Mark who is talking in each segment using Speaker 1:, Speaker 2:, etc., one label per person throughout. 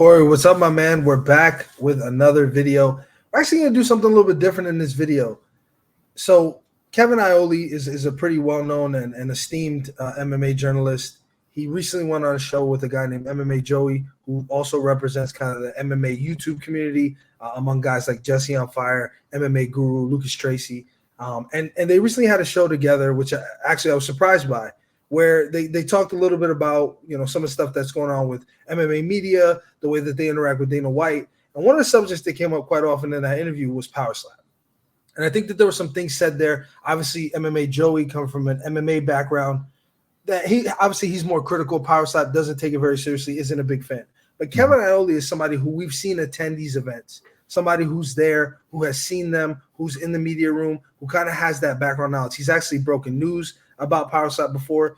Speaker 1: Corey, what's up, my man? We're back with another video. We're actually going to do something a little bit different in this video. So Kevin Iole is a pretty well-known and esteemed MMA journalist. He recently went on a show with a guy named MMA Joey, who also represents kind of the MMA YouTube community among guys like Jesse on Fire, MMA Guru, Lucas Tracy. And they recently had a show together, which actually I was surprised by, where they talked a little bit about, some of the stuff that's going on with MMA media, the way that they interact with Dana White. And one of the subjects that came up quite often in that interview was power slap. And I think that there were some things said there. Obviously, MMA Joey coming from an MMA background, that he's more critical. Power slap, doesn't take it very seriously, isn't a big fan. But Kevin Iole is somebody who we've seen attend these events, somebody who's there, who has seen them, who's in the media room, who kind of has that background knowledge. He's actually broken news about power slap before.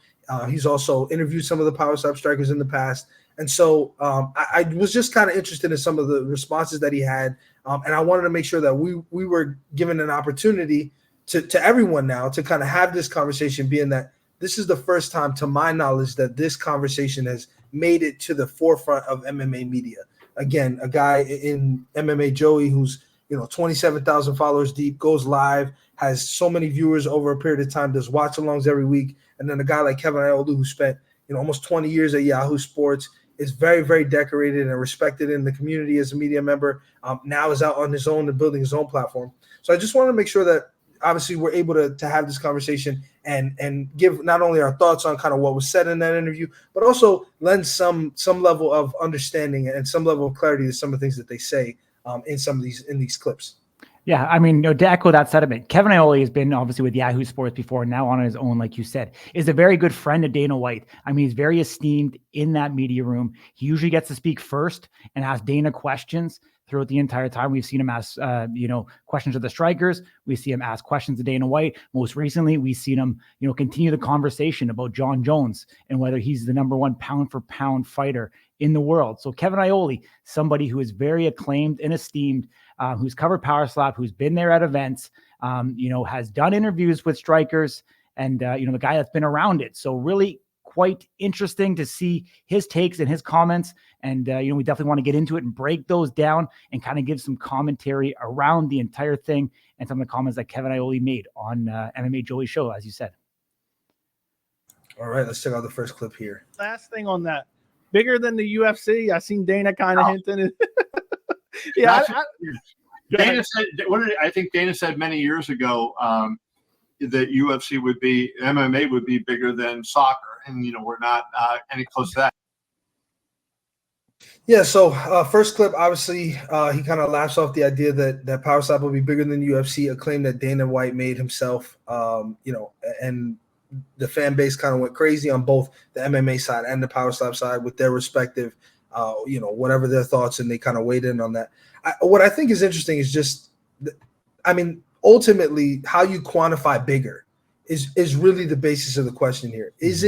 Speaker 1: He's also interviewed some of the power slap strikers in the past. And so I was just kind of interested in some of the responses that he had. And I wanted to make sure that we were given an opportunity to everyone now to kind of have this conversation, being that this is the first time, to my knowledge, that this conversation has made it to the forefront of MMA media. Again, a guy in MMA Joey who's 27,000 followers deep, goes live, has so many viewers over a period of time, does watch-alongs every week. And then a guy like Kevin Iole, who spent almost 20 years at Yahoo Sports, is very, very decorated and respected in the community as a media member, now is out on his own and building his own platform. So I just want to make sure that obviously we're able to have this conversation and give not only our thoughts on kind of what was said in that interview, but also lend some level of understanding and some level of clarity to some of the things that they say in these clips.
Speaker 2: Yeah, I mean, to echo that sentiment, Kevin Iole has been obviously with Yahoo Sports before, now on his own, like you said, is a very good friend of Dana White. I mean, he's very esteemed in that media room. He usually gets to speak first and ask Dana questions throughout the entire time. We've seen him ask, questions of the strikers. We see him ask questions of Dana White. Most recently, we've seen him, continue the conversation about John Jones and whether he's the #1 pound-for-pound fighter in the world. So Kevin Iole, somebody who is very acclaimed and esteemed, who's covered power slap, who's been there at events, has done interviews with strikers, and the guy that's been around it. So really quite interesting to see his takes and his comments. And, we definitely want to get into it and break those down and kind of give some commentary around the entire thing and some of the comments that Kevin Iole made on MMA Joey show, as you said.
Speaker 1: All right, let's check out the first clip here.
Speaker 3: Last thing on that, bigger than the UFC. I seen Dana kind of hinting it.
Speaker 4: Yeah, Dana said. I think Dana said many years ago that MMA would be bigger than soccer, and we're not any close to that.
Speaker 1: Yeah. So first clip, obviously, he kind of laughs off the idea that power slap will be bigger than UFC, a claim that Dana White made himself. And the fan base kind of went crazy on both the MMA side and the power slap side with their respective, whatever their thoughts, and they kind of weighed in on that. What I think is interesting is just, ultimately, how you quantify bigger is really the basis of the question here. Is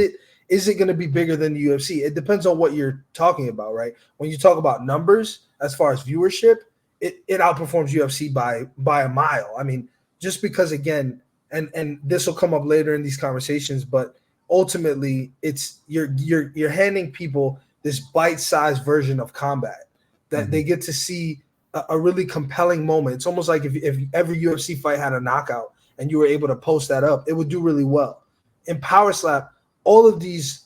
Speaker 1: it going to be bigger than the UFC? It depends on what you're talking about, right? When you talk about numbers, as far as viewership, it outperforms UFC by a mile. I mean, just because, again, and this will come up later in these conversations, but ultimately, it's you're handing people this bite-sized version of combat that they get to see a really compelling moment. It's almost like if every UFC fight had a knockout and you were able to post that up, it would do really well. In power slap, all of these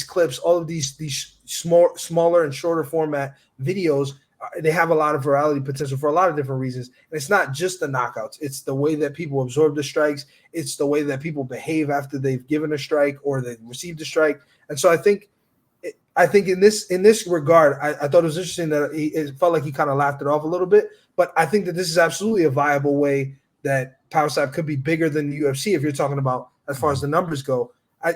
Speaker 1: clips, all of these smaller and shorter format videos, they have a lot of virality potential for a lot of different reasons. And it's not just the knockouts. It's the way that people absorb the strikes. It's the way that people behave after they've given a strike or they've received a strike. And so I think in this regard, I thought it was interesting that it felt like he kind of laughed it off a little bit. But I think that this is absolutely a viable way that power slap could be bigger than the UFC if you're talking about as far as the numbers go.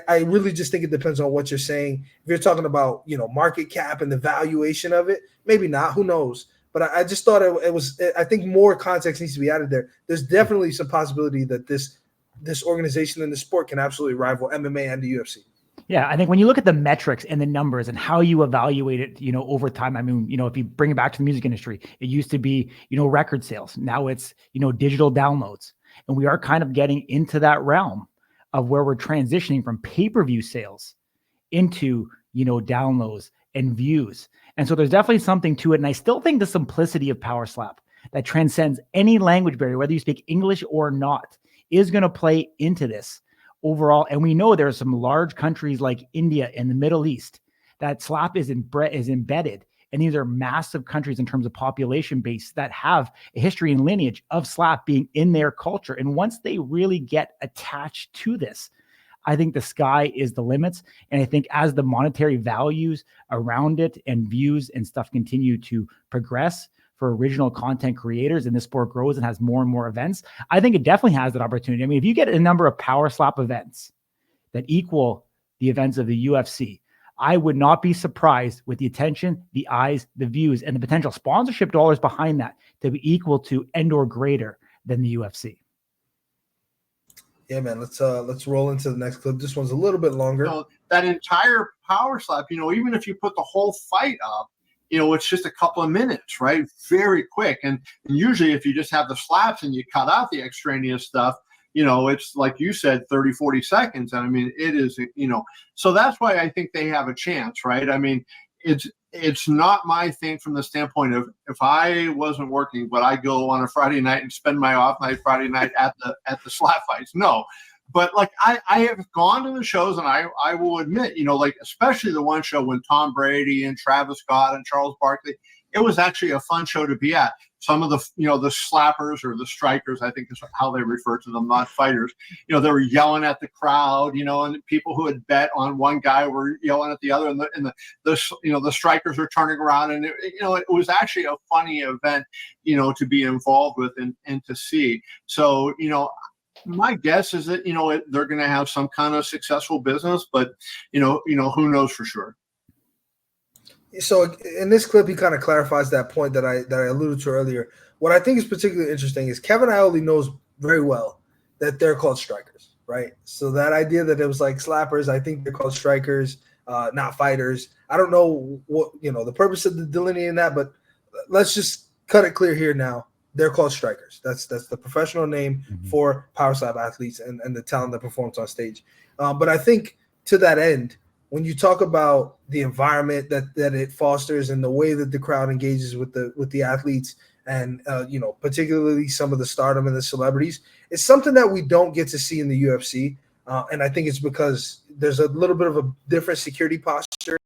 Speaker 1: I really just think it depends on what you're saying. If you're talking about, market cap and the valuation of it, maybe not. Who knows? But I just thought it was. I think more context needs to be added there. There's definitely some possibility that this organization and the sport can absolutely rival MMA and the UFC.
Speaker 2: Yeah, I think when you look at the metrics and the numbers and how you evaluate it, over time, I mean, if you bring it back to the music industry, it used to be, record sales. Now it's, digital downloads. And we are kind of getting into that realm of where we're transitioning from pay-per-view sales into, downloads and views. And so there's definitely something to it. And I still think the simplicity of Power Slap that transcends any language barrier, whether you speak English or not, is going to play into this overall. And we know there are some large countries like India and the Middle East that slap is embedded. And these are massive countries in terms of population base that have a history and lineage of slap being in their culture. And once they really get attached to this, I think the sky is the limits. And I think as the monetary values around it and views and stuff continue to progress for original content creators and this sport grows and has more and more events, I think it definitely has that opportunity. I mean, if you get a number of Power Slap events that equal the events of the UFC, I would not be surprised with the attention, the eyes, the views, and the potential sponsorship dollars behind that to be equal to and or greater than the UFC.
Speaker 1: Yeah, man. Let's roll into the next clip. This one's a little bit longer.
Speaker 4: That entire Power Slap, even if you put the whole fight up, it's just a couple of minutes, right? Very quick. And usually if you just have the slaps and you cut out the extraneous stuff, it's like you said, 30, 40 seconds. And I mean, it is, so that's why I think they have a chance, right? I mean, it's not my thing from the standpoint of if I wasn't working, would I go on a Friday night and spend my off night Friday night at the slap fights? No. But like I have gone to the shows, and I will admit, like especially the one show when Tom Brady and Travis Scott and Charles Barkley, it was actually a fun show to be at. Some of the the slappers or the strikers, I think is how they refer to them, not fighters. They were yelling at the crowd, and people who had bet on one guy were yelling at the other, and the strikers are turning around, and it was actually a funny event, to be involved with and to see. So my guess is that they're going to have some kind of successful business, but who knows for sure.
Speaker 1: So in this clip, he kind of clarifies that point that I alluded to earlier. What I think is particularly interesting is Kevin Iole knows very well that they're called strikers, right? So that idea that it was like slappers, I think they're called strikers, not fighters. I don't know what the purpose of the delineating that, but let's just cut it clear here now. They're called strikers. That's the professional name for Power Slap athletes and the talent that performs on stage. But I think to that end, when you talk about the environment that it fosters and the way that the crowd engages with the athletes and particularly some of the stardom and the celebrities, it's something that we don't get to see in the UFC. And I think it's because there's a little bit of a different security posture.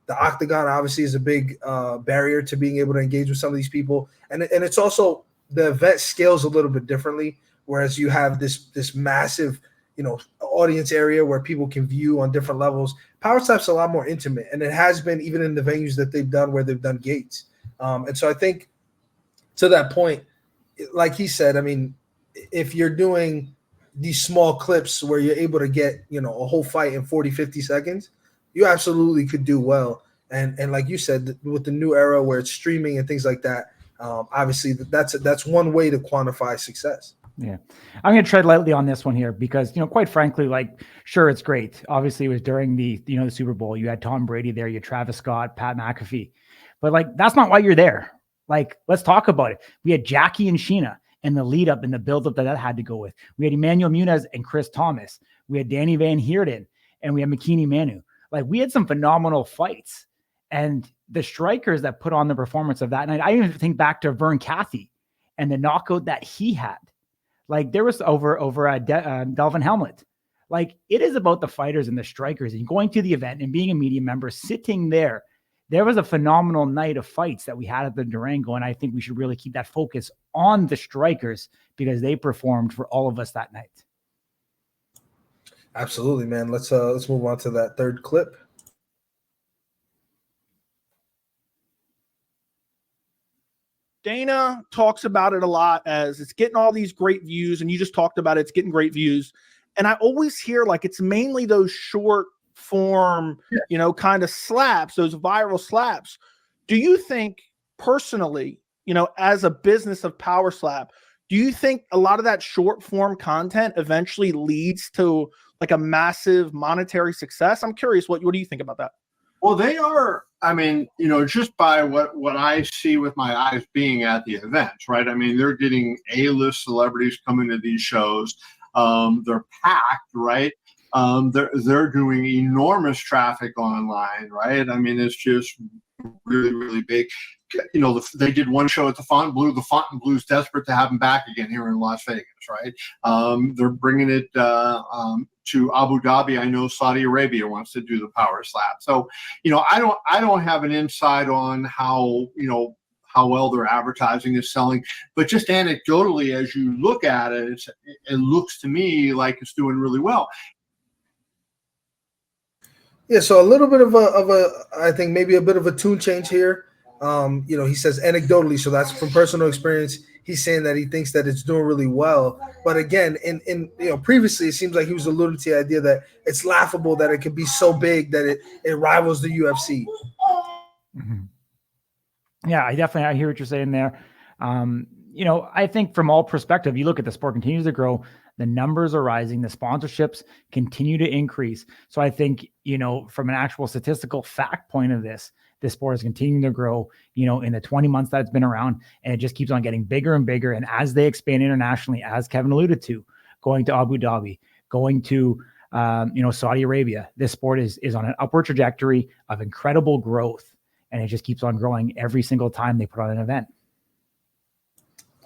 Speaker 1: The octagon obviously is a big barrier to being able to engage with some of these people. And it's also the event scales a little bit differently, whereas you have this massive audience area where people can view on different levels. Power Slap's a lot more intimate, and it has been even in the venues that they've done where they've done gates. And so I think to that point, like he said, I mean, if you're doing these small clips where you're able to get a whole fight in 40, 50 seconds, you absolutely could do well. And like you said, with the new era where it's streaming and things like that, obviously that's one way to quantify success.
Speaker 2: Yeah. I'm going to tread lightly on this one here because, quite frankly, like, sure, it's great. Obviously, it was during the Super Bowl. You had Tom Brady there, you had Travis Scott, Pat McAfee. But, like, that's not why you're there. Like, let's talk about it. We had Jackie and Sheena and the lead up and the build up that had to go with. We had Emmanuel Muniz and Chris Thomas. We had Danny Van Heerden and we had McKinney Manu. Like, we had some phenomenal fights. And the strikers that put on the performance of that night, I even think back to Vern Cathy and the knockout that he had. Like, there was over Delvin Helmut. Like, it is about the fighters and the strikers and going to the event and being a media member, sitting there. There was a phenomenal night of fights that we had at the Durango, and I think we should really keep that focus on the strikers because they performed for all of us that night.
Speaker 1: Absolutely, man. Let's move on to that third clip.
Speaker 3: Dana talks about it a lot as it's getting all these great views, and you just talked about it's getting great views. And I always hear like it's mainly those short form, kind of slaps, those viral slaps. Do you think personally, as a business of Power Slap, do you think a lot of that short form content eventually leads to like a massive monetary success? I'm curious, what do you think about that?
Speaker 4: Well, they are, I mean, just by what I see with my eyes being at the events, right? I mean, they're getting A-list celebrities coming to these shows. They're packed, right? They're doing enormous traffic online, right? I mean, it's just really, really big. You know, they did one show at the Fontainebleau. The Fontainebleau's desperate to have them back again here in Las Vegas, right? They're bringing it to Abu Dhabi. I know Saudi Arabia wants to do the power slap. So, you know, I don't have an insight on how, you know, how well their advertising is selling, but just anecdotally, as you look at it, it looks to me like it's doing really well.
Speaker 1: Yeah, so a little bit of a I think maybe a bit of a tune change here. You know, he says anecdotally, so that's from personal experience. He's saying that he thinks that it's doing really well. But again, in you know, previously it seems like he was alluding to the idea that it's laughable that it could be so big that it rivals the UFC.
Speaker 2: Mm-hmm. Yeah, I hear what you're saying there. You know, I think from all perspective, you look at the sport continues to grow, the numbers are rising, the sponsorships continue to increase. So I think, you know, from an actual statistical fact point of this sport is continuing to grow, you know, in the 20 months that it's been around, and it just keeps on getting bigger and bigger. And as they expand internationally, as Kevin alluded to, going to Abu Dhabi, going to, you know, Saudi Arabia, this sport is on an upward trajectory of incredible growth. And it just keeps on growing every single time they put on an event.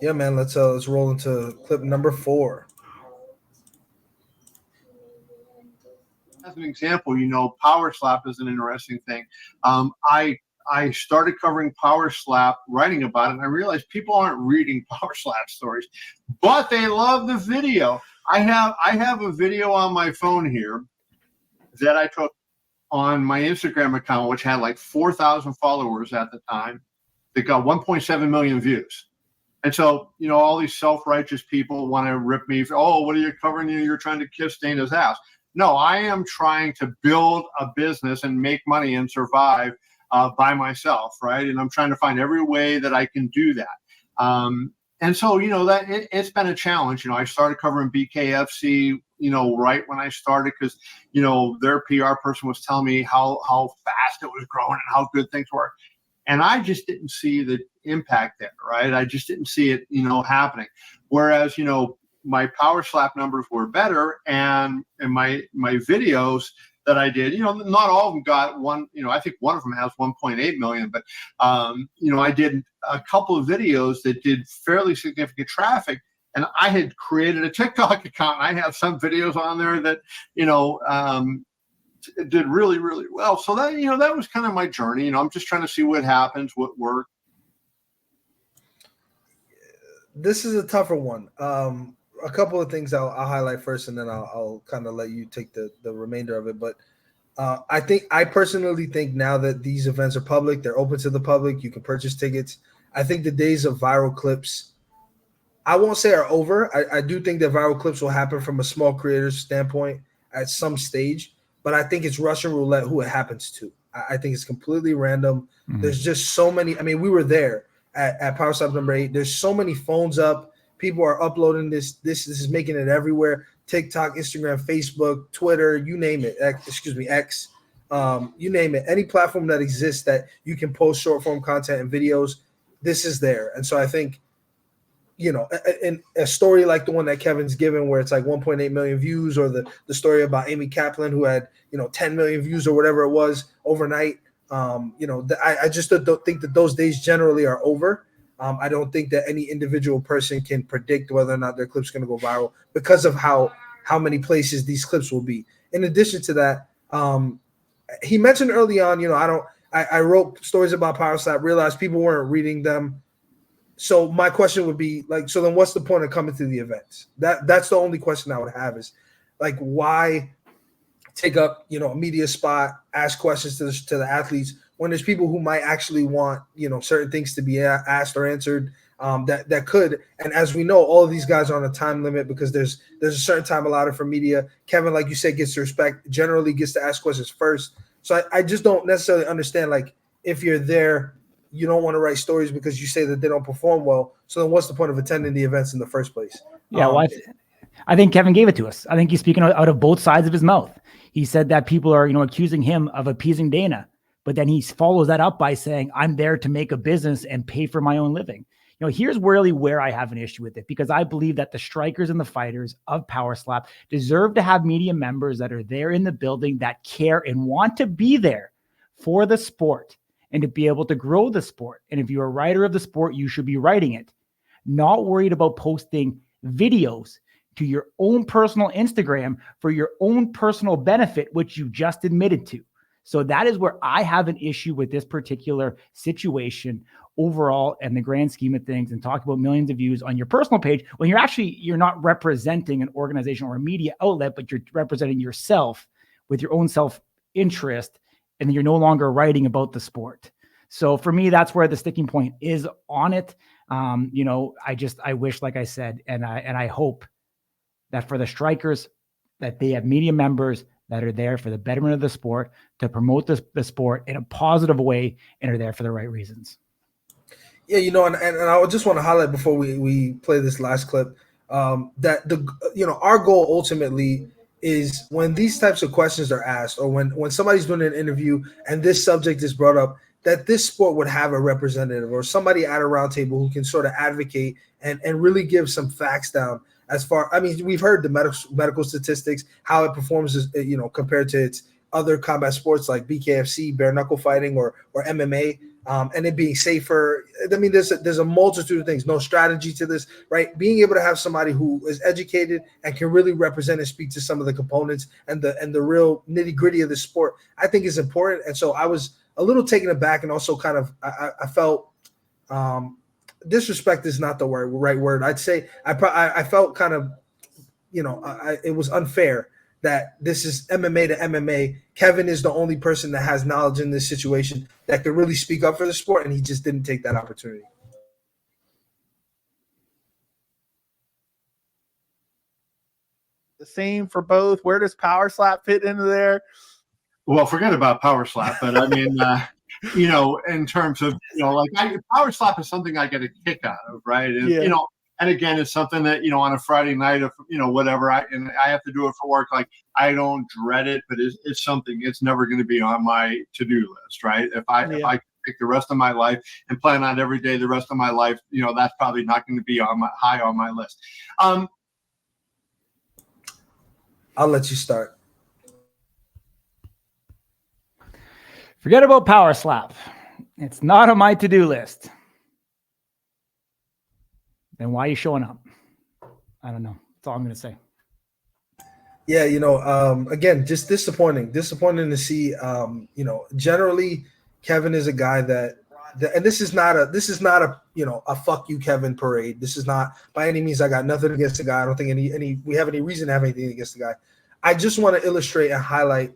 Speaker 1: Yeah, man. Let's roll into clip number 4.
Speaker 4: As an example, you know, power slap is an interesting thing. I started covering power slap, writing about it, and I realized people aren't reading power slap stories, but they love the video. I have a video on my phone here that I took on my Instagram account, which had like 4,000 followers at the time, that got 1.7 million views. And so, you know, all these self-righteous people want to rip me. Oh, what are you covering? You're trying to kiss Dana's ass. No, I am trying to build a business and make money and survive by myself, right? And I'm trying to find every way that I can do that. And so, you know, that it's been a challenge. You know, I started covering BKFC, you know, right when I started, because, you know, their PR person was telling me how fast it was growing and how good things were. And I just didn't see the impact there, right? I just didn't see it, you know, happening. Whereas, you know, my power slap numbers were better, and my videos that I did, you know, not all of them got one, you know, I think one of them has 1.8 million, but, you know, I did a couple of videos that did fairly significant traffic, and I had created a TikTok account. And I have some videos on there that, you know, did really, really well. So that, you know, that was kind of my journey. You know, I'm just trying to see what happens, what worked.
Speaker 1: This is a tougher one. A couple of things I'll highlight first, and then I'll kind of let you take the remainder of it. But I personally think now that these events are public, they're open to the public, you can purchase tickets. I think the days of viral clips, I won't say are over. I do think that viral clips will happen from a small creator's standpoint at some stage, but I think it's Russian roulette who it happens to. I think it's completely random. Mm-hmm. There's just so many. I mean, we were there at Power Slap number 8. There's so many phones up. People are uploading this. This is making it everywhere. TikTok, Instagram, Facebook, Twitter, you name it. X. You name it. Any platform that exists that you can post short form content and videos, this is there. And so I think, you know, in a story like the one that Kevin's given, where it's like 1.8 million views, or the story about Amy Kaplan, who had, you know, 10 million views or whatever it was overnight. You know, I just don't think that those days generally are over. I don't think that any individual person can predict whether or not their clip's going to go viral because of how many places these clips will be. In addition to that, he mentioned early on, you know, I wrote stories about Power Slap, realized people weren't reading them. So my question would be like, so then what's the point of coming to the events? That's the only question I would have, is like, why take up, you know, a media spot, ask questions to the athletes when there's people who might actually want, you know, certain things to be asked or answered that could. And as we know, all of these guys are on a time limit because there's a certain time allotted for media. Kevin, like you said, gets to respect, generally gets to ask questions first. So I just don't necessarily understand, like, if you're there, you don't want to write stories because you say that they don't perform well. So then what's the point of attending the events in the first place?
Speaker 2: Yeah, well, I think Kevin gave it to us. I think he's speaking out of both sides of his mouth. He said that people are, you know, accusing him of appeasing Dana, but then he follows that up by saying, I'm there to make a business and pay for my own living. Here's really where I have an issue with it, because I believe that the strikers and the fighters of Power Slap deserve to have media members that are there in the building that care and want to be there for the sport and to be able to grow the sport. And if you're a writer of the sport, you should be writing it, not worried about posting videos to your own personal Instagram for your own personal benefit, which you just admitted to. So that is where I have an issue with this particular situation overall and the grand scheme of things, and talk about millions of views on your personal page when you're not representing an organization or a media outlet, but you're representing yourself with your own self-interest, and you're no longer writing about the sport. So for me, that's where the sticking point is on it. I wish, like I said, and I hope that for the strikers, that they have media members that are there for the betterment of the sport, to promote the sport in a positive way, and are there for the right reasons.
Speaker 1: Yeah, and I just want to highlight before we play this last clip, that our goal ultimately is, when these types of questions are asked, or when somebody's doing an interview and this subject is brought up, that this sport would have a representative or somebody at a round table who can sort of advocate and really give some facts down. We've heard the medical statistics, how it performs, compared to its other combat sports like BKFC, bare knuckle fighting, or MMA, and it being safer. There's a multitude of things. No strategy to this, right? Being able to have somebody who is educated and can really represent and speak to some of the components and the real nitty gritty of the sport, I think is important. And so I was a little taken aback, and also kind of I felt. Disrespect is not the right word. I'd say I felt kind of, it was unfair that this is MMA to MMA. Kevin is the only person that has knowledge in this situation that could really speak up for the sport, and he just didn't take that opportunity.
Speaker 3: The same for both. Where does Power Slap fit into there?
Speaker 4: Well, forget about Power Slap, but I mean, in terms of, Power Slap is something I get a kick out of, right? And, and again, it's something that, on a Friday night, of, whatever, I have to do it for work. Like, I don't dread it, but it's something, it's never going to be on my to-do list, right? If I pick the rest of my life and plan on every day the rest of my life, that's probably not going to be high on my list.
Speaker 1: I'll let you start.
Speaker 2: Forget about Power Slap. It's not on my to-do list. Then why are you showing up? I don't know. That's all I'm going to say.
Speaker 1: Yeah, again, just disappointing to see. Generally, Kevin is a guy that, and this is not a a fuck you Kevin parade. This is not by any means. I got nothing against the guy. I don't think we have any reason to have anything against the guy. I just want to illustrate and highlight,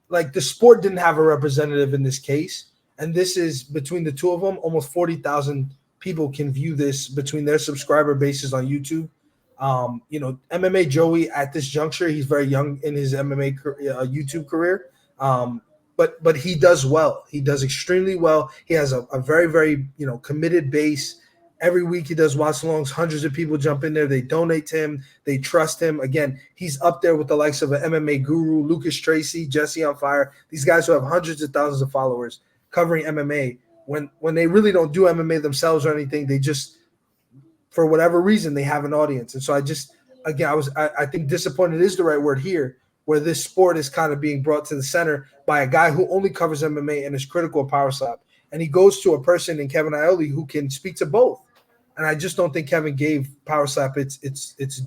Speaker 1: like, the sport didn't have a representative in this case, and this is, between the two of them, almost 40,000 people can view this between their subscriber bases on YouTube. MMA Joey, at this juncture, he's very young in his MMA YouTube career, but he does well. He does extremely well. He has a very, very committed base. Every week he does watch-alongs. Hundreds of people jump in there. They donate to him. They trust him. Again, he's up there with the likes of an MMA guru, Lucas Tracy, Jesse on Fire. These guys who have hundreds of thousands of followers covering MMA. When they really don't do MMA themselves or anything, they just, for whatever reason, they have an audience. And so I think disappointed is the right word here, where this sport is kind of being brought to the center by a guy who only covers MMA and is critical of Power Slap. And he goes to a person in Kevin Iole who can speak to both. And I just don't think Kevin gave Power Slap its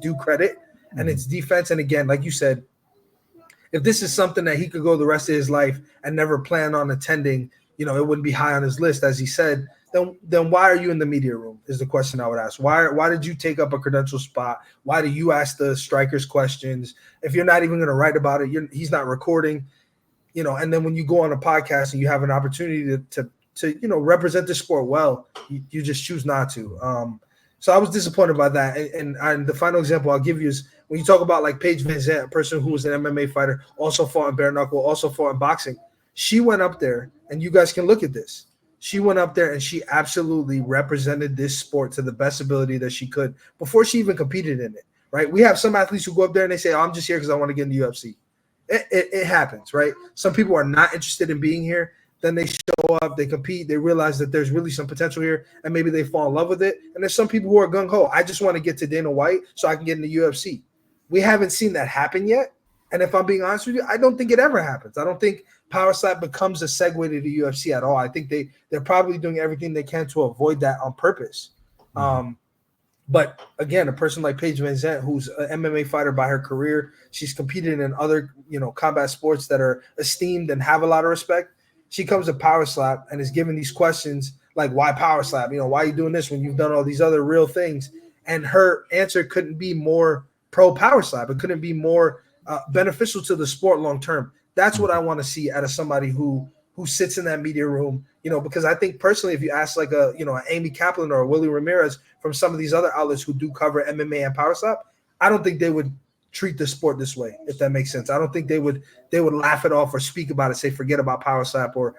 Speaker 1: due credit and its defense. And again, like you said, if this is something that he could go the rest of his life and never plan on attending, it wouldn't be high on his list, as he said, then why are you in the media room is the question I would ask. Why did you take up a credential spot? Why do you ask the strikers questions? If you're not even going to write about it, he's not recording, and then when you go on a podcast and you have an opportunity to represent the sport well, you just choose not to. So I was disappointed by that. And the final example I'll give you is when you talk about, like, Paige Van Zandt, a person who was an MMA fighter, also fought in bare knuckle, also fought in boxing. She went up there, and you guys can look at this. She went up there and she absolutely represented this sport to the best ability that she could before she even competed in it, right? We have some athletes who go up there and they say, I'm just here because I want to get in the UFC. It happens, right? Some people are not interested in being here. then they show up, they compete, they realize that there's really some potential here, and maybe they fall in love with it. And there's some people who are gung-ho. I just want to get to Dana White so I can get in the UFC. We haven't seen that happen yet. And if I'm being honest with you, I don't think it ever happens. I don't think Power Slap becomes a segue to the UFC at all. I think they're probably doing everything they can to avoid that on purpose. But again, a person like Paige Van Zandt, who's an MMA fighter by her career, she's competed in other, combat sports that are esteemed and have a lot of respect. She comes to Power Slap and is given these questions like, why Power Slap? Why are you doing this when you've done all these other real things? And her answer couldn't be more pro Power Slap. It couldn't be more beneficial to the sport long term. That's what I want to see out of somebody who sits in that media room, because I think personally, if you ask like an Amy Kaplan or a Willie Ramirez from some of these other outlets who do cover MMA and Power Slap, I don't think they would treat the sport this way, if that makes sense. I don't think they would laugh it off or speak about it, say forget about Power Slap or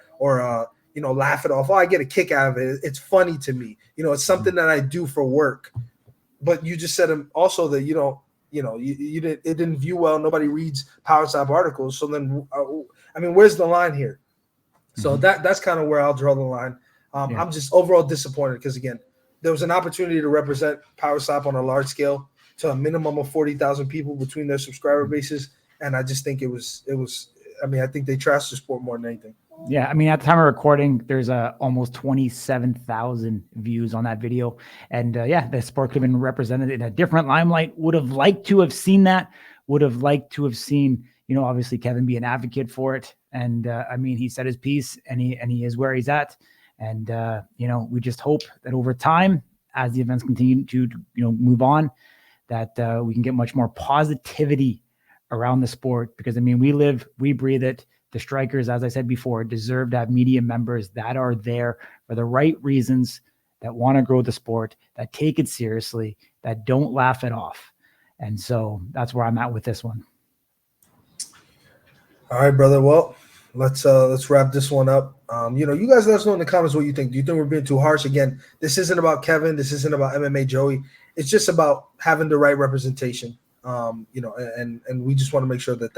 Speaker 1: laugh it off. Oh, I get a kick out of it. It's funny to me. It's something that I do for work. But you just said also that it didn't view well. Nobody reads Power Slap articles. So then, where's the line here? So that's kind of where I'll draw the line. I'm just overall disappointed because, again, there was an opportunity to represent Power Slap on a large scale to a minimum of 40,000 people between their subscriber bases. And I just think it was. I think they trashed the sport more than anything.
Speaker 2: Yeah, at the time of recording, there's almost 27,000 views on that video. And the sport could have been represented in a different limelight. Would have liked to have seen that. Would have liked to have seen, obviously Kevin be an advocate for it. And he said his piece and he is where he's at. And, we just hope that over time, as the events continue to, move on, that we can get much more positivity around the sport. Because, we live, we breathe it. The strikers, as I said before, deserve to have media members that are there for the right reasons, that want to grow the sport, that take it seriously, that don't laugh it off. And so that's where I'm at with this one.
Speaker 1: All right, brother. Well, let's wrap this one up. You guys let us know in the comments what you think. Do you think we're being too harsh? Again, this isn't about Kevin. This isn't about MMA Joey. It's just about having the right representation. And we just want to make sure that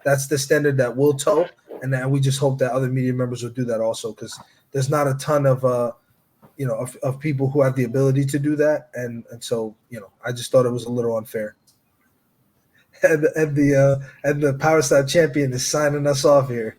Speaker 1: that's the standard that we'll toe, and then we just hope that other media members will do that also, because there's not a ton of of people who have the ability to do that, and so I just thought it was a little unfair. And the Power Slap champion is signing us off here.